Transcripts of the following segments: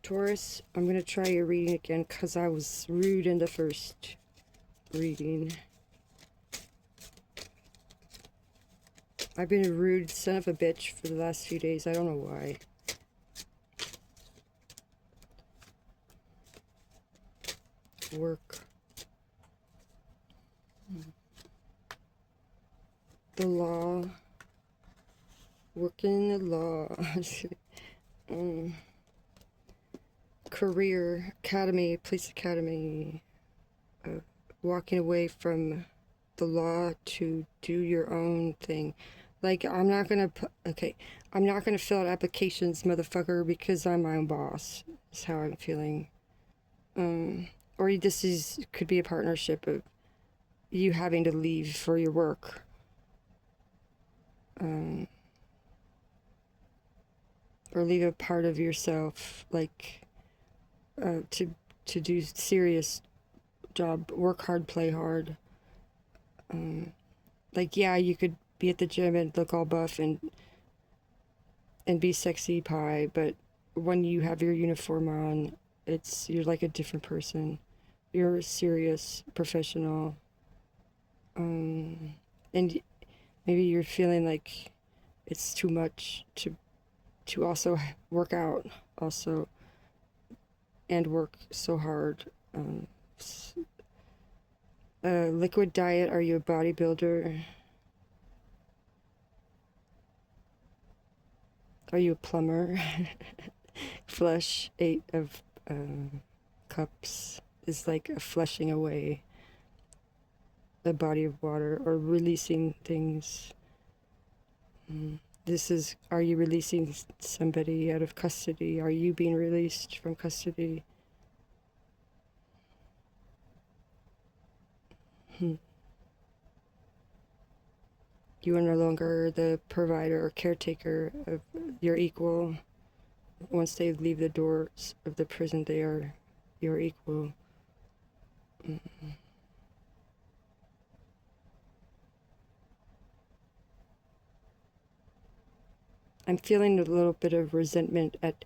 Taurus, I'm going to try your reading again because I was rude in the first reading. I've been a rude son of a bitch for the last few days. I don't know why. Work. The law. Working the law. Career. Academy. Police academy. Walking away from the law to do your own thing. Like, I'm not gonna I'm not gonna fill out applications, motherfucker, because I'm my own boss. Is how I'm feeling. Or could be a partnership of you having to leave for your work. Or leave a part of yourself, like, to do serious job, work hard, play hard. Like, yeah, you could be at the gym and look all buff and be sexy pie, but when you have your uniform on, you're like a different person. You're a serious professional. And maybe you're feeling like it's too much to also work out also and work so hard. Liquid diet. Are you a bodybuilder? Are you a plumber? Flush 8 of cups is like a flushing away a body of water or releasing things. Are you releasing somebody out of custody? Are you being released from custody? You are no longer the provider or caretaker of your equal. Once they leave the doors of the prison, they are your equal. I'm feeling a little bit of resentment at,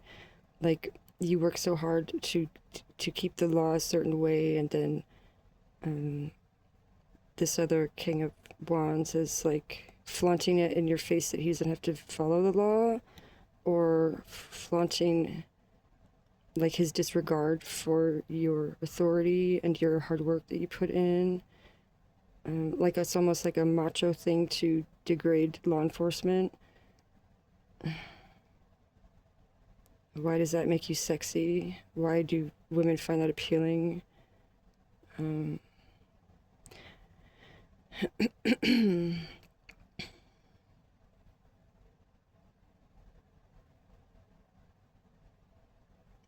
like, you work so hard to keep the law a certain way, and then this other King of Wands is like flaunting it in your face that he doesn't have to follow the law, or flaunting like his disregard for your authority and your hard work that you put in. Like, it's almost like a macho thing to degrade law enforcement. Why does that make you sexy? Why do women find that appealing? And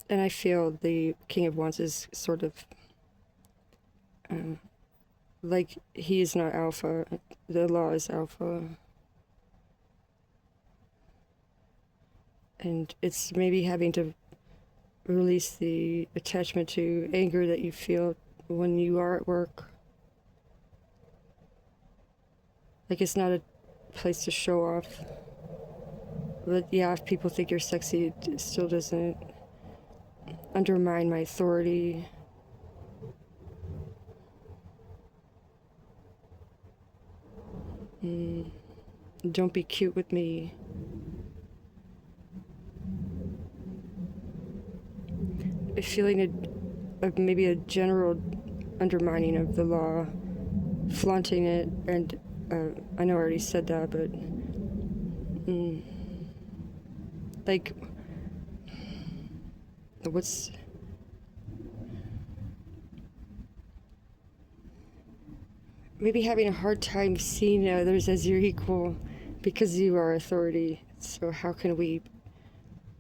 I feel the King of Wands is sort of like he is not alpha. The law is alpha. And it's maybe having to release the attachment to anger that you feel when you are at work. Like, it's not a place to show off. But yeah, if people think you're sexy, it still doesn't undermine my authority. Don't be cute with me. A feeling of maybe a general undermining of the law, flaunting it, and I know I already said that, but like, what's maybe having a hard time seeing others as your equal because you are authority. So how can we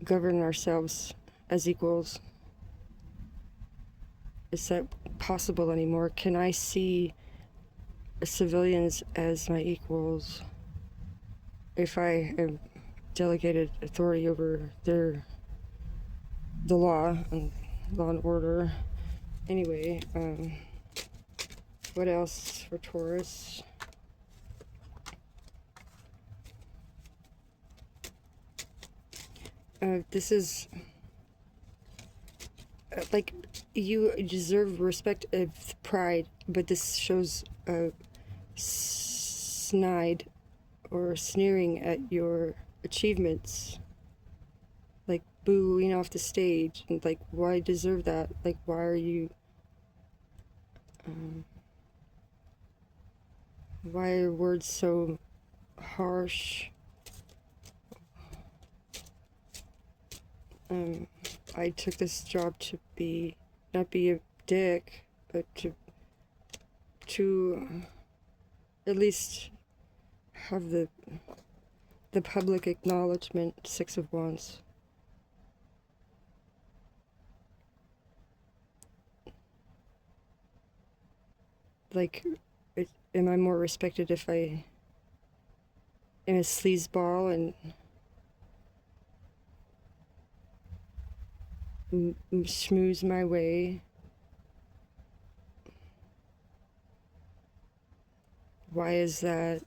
govern ourselves as equals? Is that possible anymore? Can I see civilians as my equals if I have delegated authority over the law and order? Anyway, what else for Taurus? This is like, you deserve respect of pride, but this shows snide or sneering at your achievements, like booing off the stage, and like, why deserve that? Like, why are you why are words so harsh? I took this job to be not be a dick, but to at least have the public acknowledgement. 6 of Wands. Like, am I more respected if I am a sleazeball and schmooze my way? Why is that?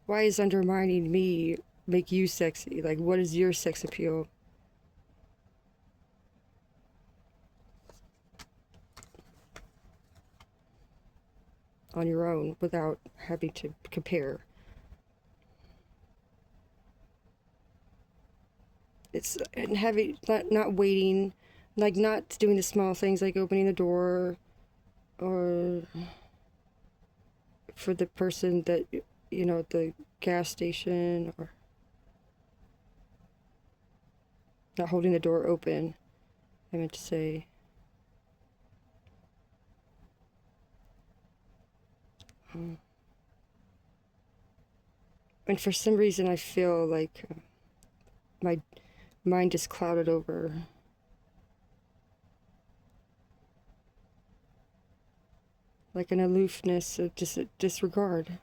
Why is undermining me make you sexy? Like, what is your sex appeal? On your own without having to compare. It's and having not waiting, like not doing the small things like opening the door or for the person that at the gas station, or not holding the door open. I meant to say. And for some reason I feel like my mind is clouded over. Like an aloofness of disregard.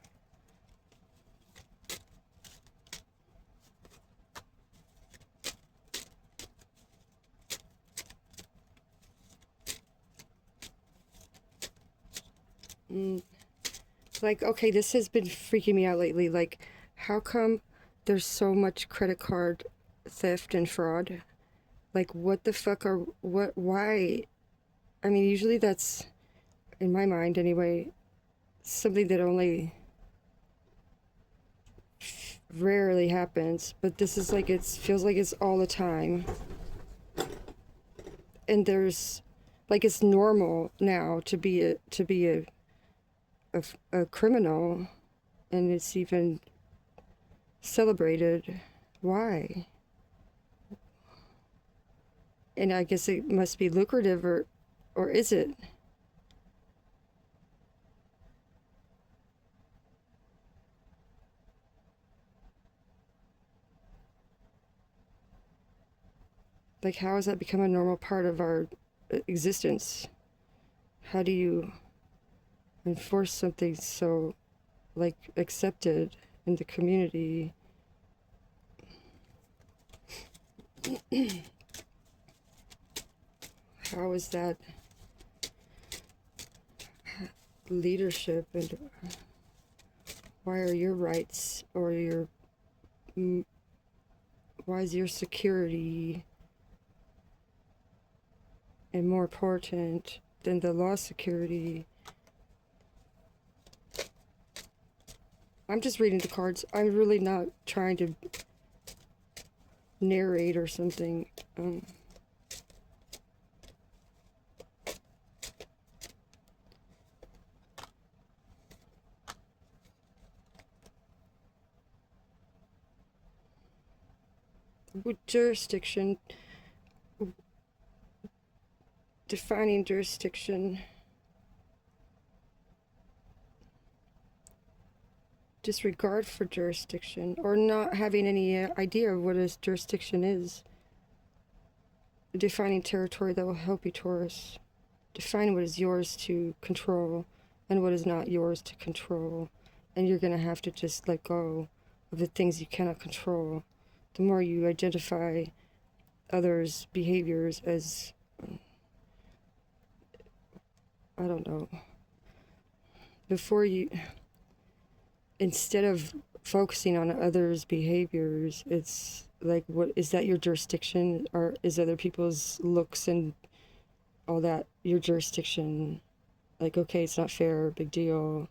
Like, okay, this has been freaking me out lately. Like, how come there's so much credit card theft and fraud? Like, what the fuck why? I mean, usually that's, in my mind anyway, something that only rarely happens. But this is like, it feels like it's all the time. And there's, like, it's normal now to be a criminal, and it's even celebrated. Why? And I guess it must be lucrative, or is it? Like, how has that become a normal part of our existence? How do you enforce something so, like, accepted in the community? How is that leadership, and why are your rights or why is your security and more important than the law security? I'm just reading the cards. I'm really not trying to narrate or something. With jurisdiction, defining jurisdiction, disregard for jurisdiction, or not having any idea of what a jurisdiction is. Defining territory that will help you, Taurus. Define what is yours to control and what is not yours to control. And you're going to have to just let go of the things you cannot control. The more you identify others' behaviors as, I don't know, instead of focusing on others' behaviors, it's like, what is that your jurisdiction, or is other people's looks and all that your jurisdiction? Like, okay, it's not fair, big deal.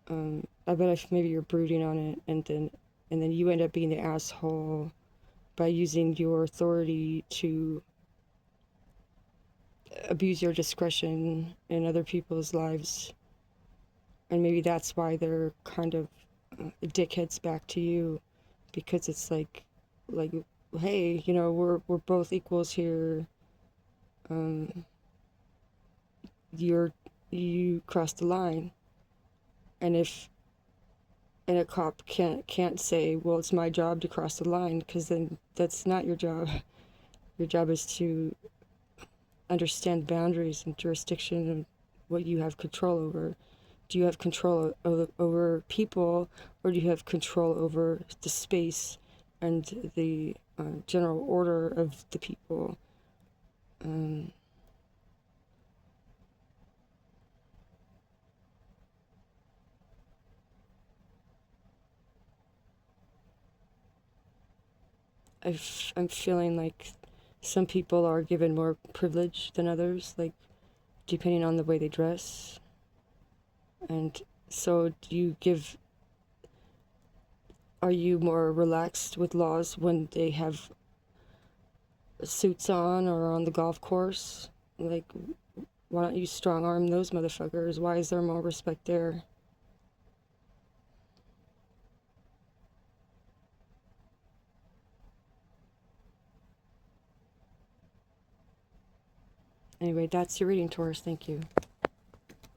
I bet if maybe you're brooding on it, and then you end up being the asshole by using your authority to abuse your discretion in other people's lives, and maybe that's why they're kind of dickheads back to you, because it's like, hey, you know, we're both equals here. Um, you crossed the line, and if and a cop can't say, well, it's my job to cross the line, because then that's not your job. Your job is to understand boundaries and jurisdiction and what you have control over. Do you have control over people, or do you have control over the space and the general order of the people? Um, I'm feeling like some people are given more privilege than others, like depending on the way they dress. And so, are you more relaxed with laws when they have suits on or on the golf course? Like, why don't you strong arm those motherfuckers? Why is there more respect there? Anyway, that's your reading, Taurus. Thank you.